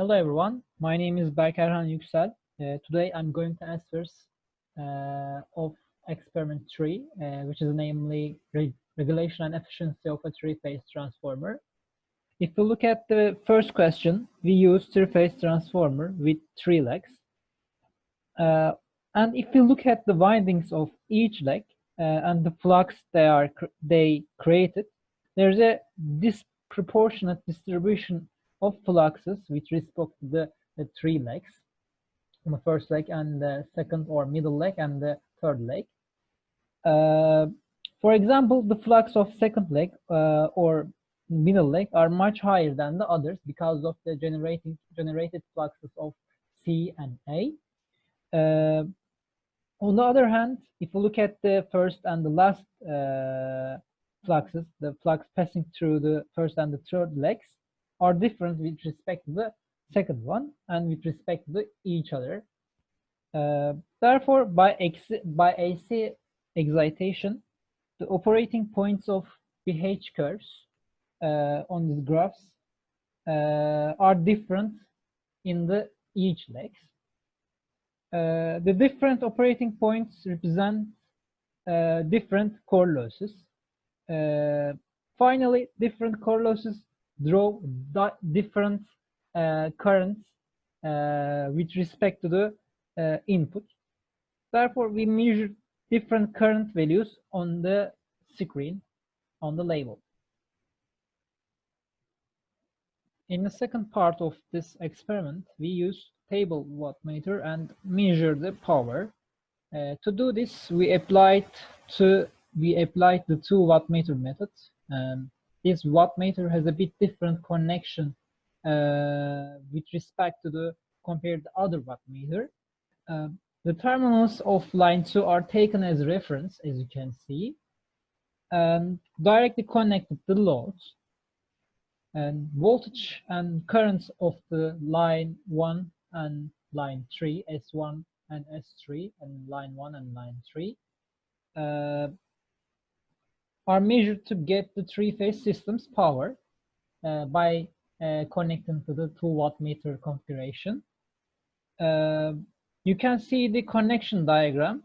Hello everyone, my name is Berk Erhan Yüksel. Today I'm going to answer of experiment 3, which is namely regulation and efficiency of a three-phase transformer. If we look at the first question, we use three-phase transformer with 3 legs. And if we look at the windings of each leg and the flux they created, there's a disproportionate distribution of fluxes with respect to the 3 legs, the first leg and the second or middle leg and the third leg. For example, the flux of second leg or middle leg are much higher than the others because of the generated fluxes of C and A. On the other hand, if we look at the first and the last fluxes, the flux passing through the first and the third legs are different with respect to the second one and with respect to each other. Therefore, by AC excitation, the operating points of pH curves on these graphs are different in each legs. The different operating points represent different core losses. Finally, different core losses draw different currents with respect to the input. Therefore, we measure different current values on the screen, on the label. In the second part of this experiment, we use table wattmeter and measure the power. To do this, we applied the 2 wattmeter method. This wattmeter has a bit different connection with respect to the compared to other wattmeter. The terminals of line 2 are taken as reference, as you can see, and directly connected to the loads. And voltage and currents of the line 1 and line 3, S1 and S3, and line 1 and line 3 are measured to get the three-phase system's power by connecting to the 2 wattmeter configuration. You can see the connection diagram.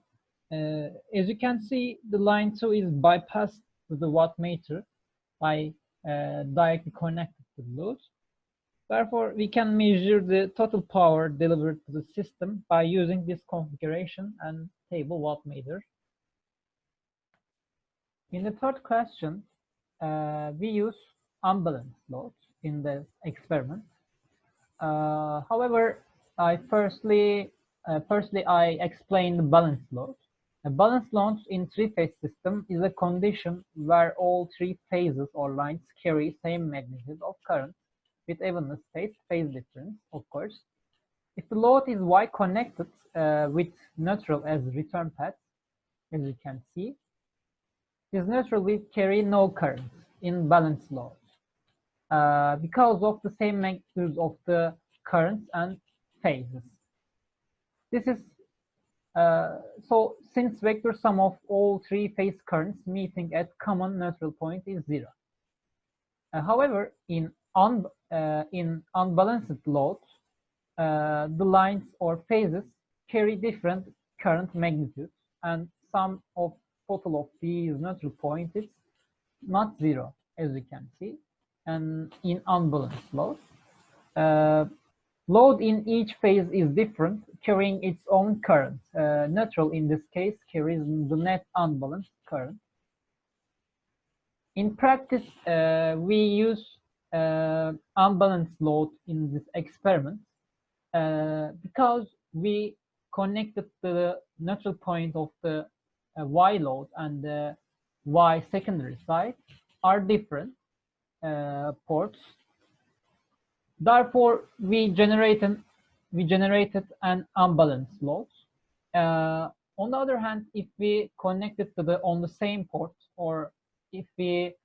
As you can see, the line 2 is bypassed to the wattmeter by directly connected to the load. Therefore, we can measure the total power delivered to the system by using this configuration and table wattmeter. In the third question, we use unbalanced loads in the experiment. However, firstly, I explain the balanced load. A balanced load in three-phase system is a condition where all 3 phases or lines carry same magnitude of current with evenly spaced phase difference, of course. If the load is Y connected with neutral as return path, as you can see, this neutral will carry no current in balanced loads because of the same magnitude of the currents and phases. This is so since vector sum of all 3 phase currents meeting at common neutral point is 0. However, in unbalanced loads, the lines or phases carry different current magnitudes, and sum of total of these neutral points is not 0, as you can see. And in unbalanced loads, load in each phase is different, carrying its own current. Neutral in this case carries the net unbalanced current. In practice, we use unbalanced load in this experiment because we connected the neutral point of the Y load and the Y secondary side are different ports. Therefore, we generated an unbalanced load. On the other hand, if we connected to on the same port, or if we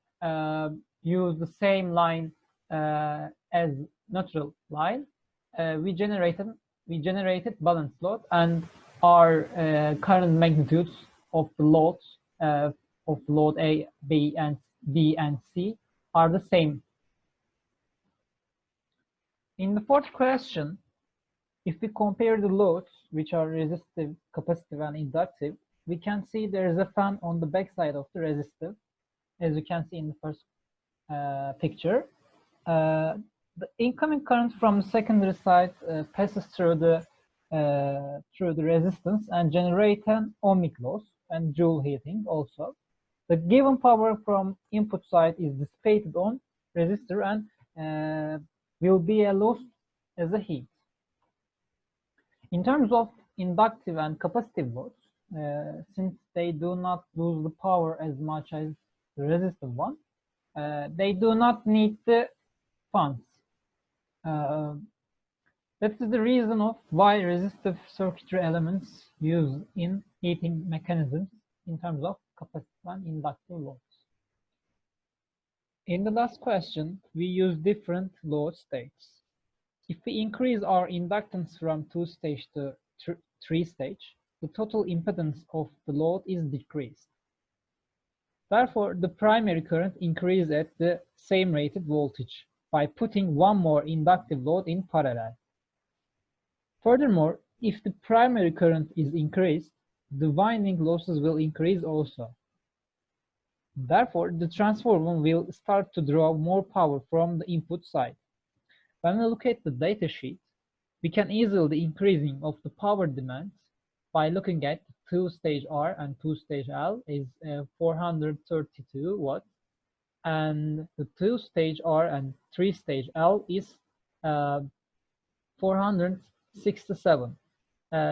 use the same line as neutral line, we generated balanced load, and our current magnitudes of the loads of load A, B, and C are the same. In the fourth question, if we compare the loads, which are resistive, capacitive, and inductive, we can see there is a fan on the back side of the resistive, as you can see in the first picture. The incoming current from the secondary side passes through the resistance and generate an ohmic loss and joule heating also. The given power from input side is dissipated on resistor and will be lost as a heat. In terms of inductive and capacitive loads, since they do not lose the power as much as the resistive one, they do not need the fans. That is the reason of why resistive circuitry elements used in heating mechanisms in terms of capacitive and inductive loads. In the last question, we use different load states. If we increase our inductance from 2-stage to 3-stage, the total impedance of the load is decreased. Therefore, the primary current increases at the same rated voltage by putting one more inductive load in parallel. Furthermore, if the primary current is increased, the winding losses will increase also. Therefore, the transformer will start to draw more power from the input side. When we look at the data sheet, we can easily increasing of the power demand by looking at 2-stage R and 2-stage L is 432 watts, and the 2-stage R and 3-stage L is 467.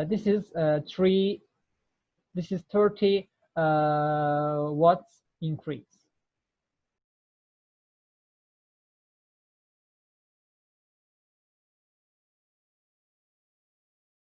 This is 30 watts increase.